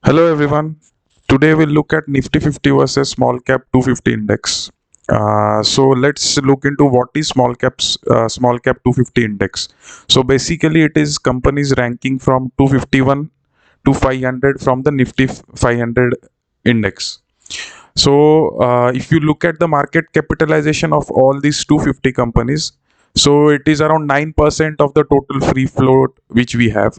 Hello everyone. Today we'll look at Nifty 50 versus Small Cap 250 index. So let's look into what is Small Cap 250 index. So basically it is companies ranking from 251 to 500 from the Nifty 500 index. So if you look at the market capitalization of all these 250 companies, so it is around 9% of the total free float which we have.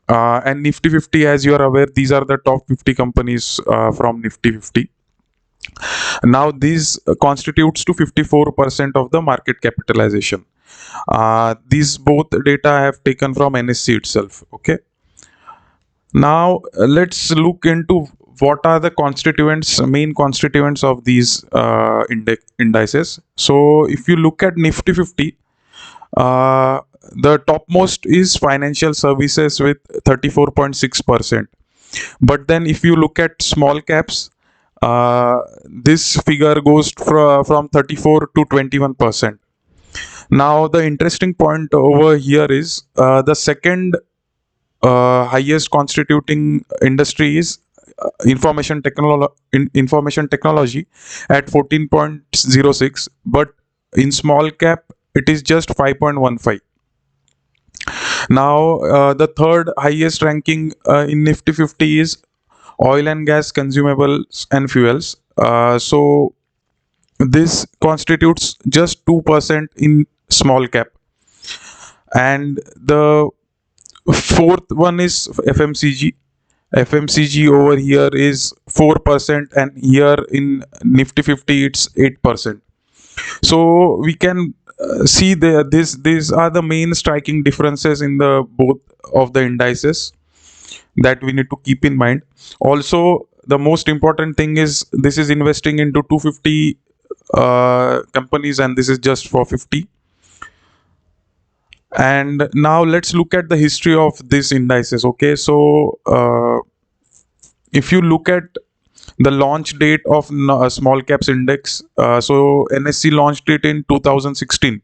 And Nifty 50, as you are aware, these are the top 50 companies from Nifty 50. Now, these constitutes to 54% of the market capitalization. These both data I have taken from NSE itself. Okay. Now, let's look into what are the main constituents of these indices. So, if you look at Nifty 50, the topmost is financial services with 34.6%. But then if you look at small caps, this figure goes from 34 to 21%. Now the interesting point over here is the second highest constituting industry is information technology at 14.06, but in small cap it is just 5.15. Now, the third highest ranking in Nifty 50 is oil and gas consumables and fuels. So, this constitutes just 2% in small cap. And the fourth one is FMCG. FMCG over here is 4%, and here in Nifty 50 it's 8%. So we can see these are the main striking differences in the both of the indices that we need to keep in mind. Also, the most important thing is this is investing into 250 companies, and this is just for 50. And now let's look at the history of these indices. Okay, so if you look at the launch date of small caps index, so NSE launched it in 2016,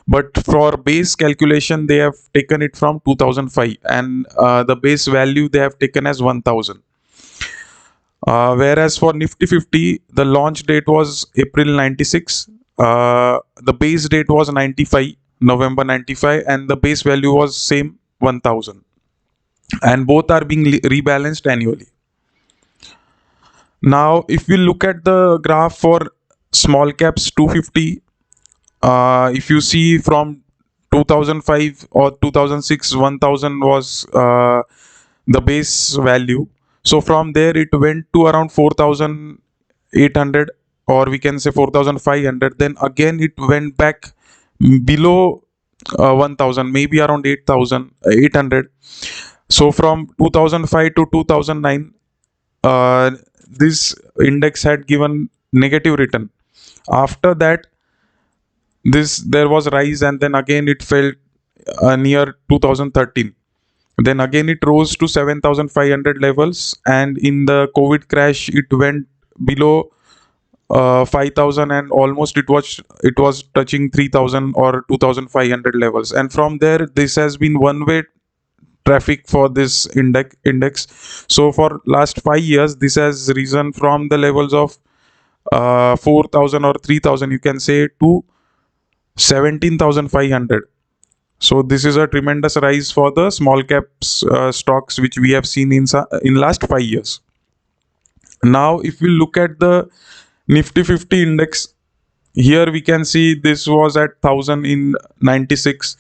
but for base calculation they have taken it from 2005, and the base value they have taken as 1000. Whereas for Nifty 50 the launch date was April 96, the base date was 95 November 95, and the base value was same 1000, and both are being rebalanced annually. Now, if we look at the graph for small caps 250, if you see from 2005 or 2006, 1000 was the base value. So from there, it went to around 4800, or we can say 4500. Then again, it went back below 1000, maybe around 8800. So from 2005 to 2009, this index had given negative return. After that, this there was rise, and then again it fell near 2013. Then again it rose to 7500 levels, and in the COVID crash it went below 5000, and almost it was touching 3000 or 2500 levels. And from there, this has been one way traffic for this index. So for last 5 years this has risen from the levels of 4000 or 3000, you can say, to 17500. so this is a tremendous rise for the small caps stocks which we have seen in last 5 years. Now if we look at the Nifty 50 index, here we can see this was at 1000 in 96,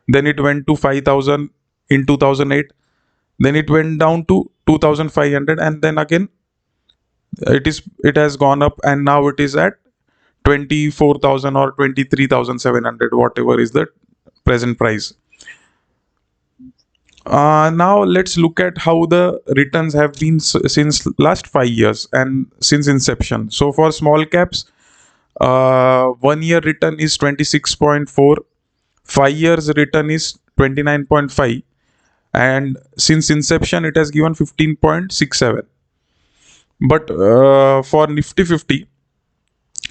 then it went to 5000 in 2008, then it went down to 2500, and then again it has gone up, and now it is at 24000 or 23700, whatever is the present price. Now let's look at how the returns have been since last 5 years and since inception. So for small caps, 1 year return is 26.4, 5 years return is 29.5, and since inception it has given 15.67. But for Nifty 50,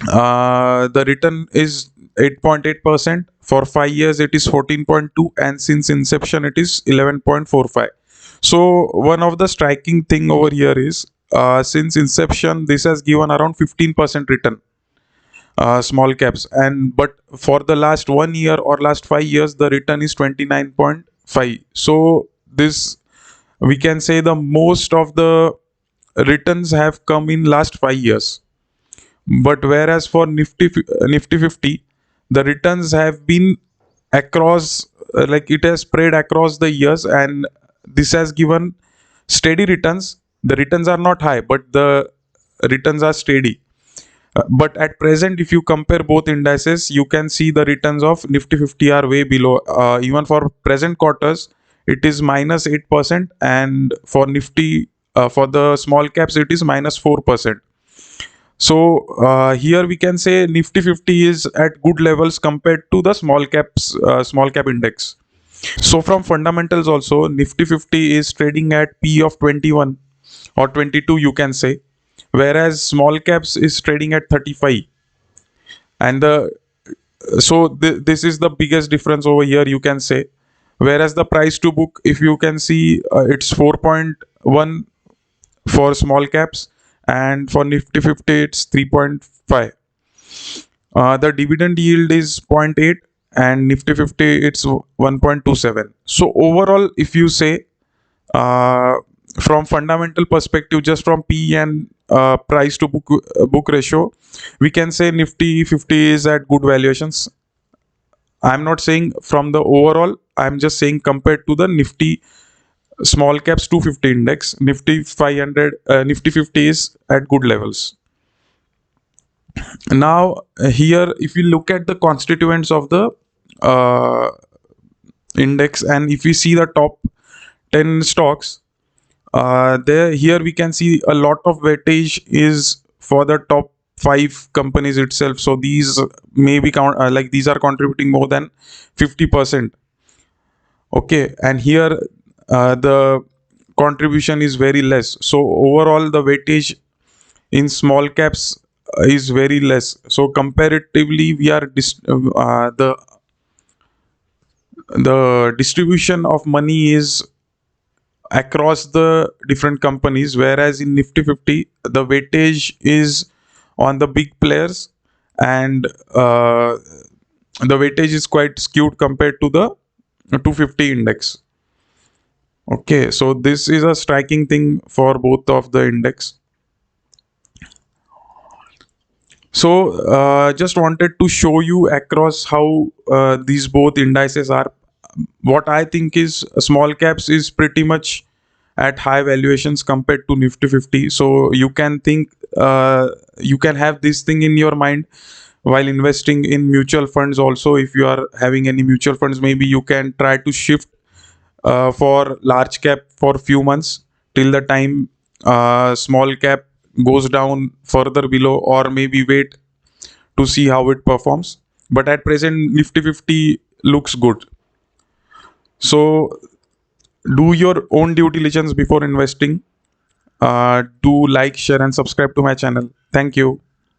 the return is 8.8%. For 5 years it is 14.2, and since inception it is 11.45. So one of the striking thing over here is, since inception this has given around 15% return, small caps, and but for the last 1 year or last 5 years the return is 29.5. So this, we can say, the most of the returns have come in last 5 years. But whereas for Nifty 50, the returns have been across, like it has spread across the years, and this has given steady returns. The returns are not high, but the returns are steady. But at present, if you compare both indices, you can see the returns of Nifty 50 are way below. Even for present quarters, it is -8%, and for Nifty, for the small caps, it is -4%. So here we can say Nifty 50 is at good levels compared to the small cap index. So from fundamentals also, Nifty 50 is trading at P of 21 or 22, you can say, whereas small caps is trading at 35. And this is the biggest difference over here, you can say. Whereas the price to book, if you can see, it's 4.1 for small caps, and for Nifty 50 it's 3.5. The dividend yield is zero point 0.8, and Nifty 50 it's 1.27. So overall, if you say, uh, from fundamental perspective, just from P and price to book ratio, we can say Nifty 50 is at good valuations. I'm not saying from the overall, I'm just saying compared to the Nifty small caps 250 index, Nifty 500, Nifty 50 is at good levels. Now, here, if you look at the constituents of the uh, index, and if you see the top 10 stocks, there here we can see a lot of weightage is for the top 5 companies itself. So these may be like these are contributing more than 50%. Okay, and here the contribution is very less. So overall, the weightage in small caps is very less. So comparatively, we are the distribution of money is across the different companies, whereas in Nifty 50 the weightage is on the big players, and the weightage is quite skewed compared to the 250 index. Okay, so this is a striking thing for both of the index. So just wanted to show you across how these both indices are. What I think is, small caps is pretty much at high valuations compared to Nifty 50. So you can think, you can have this thing in your mind while investing in mutual funds also. If you are having any mutual funds, maybe you can try to shift for large cap for few months till the time small cap goes down further below, or maybe wait to see how it performs. But at present, Nifty 50 looks good. So do your own due diligence before investing. Do like, share, and subscribe to my channel. Thank you.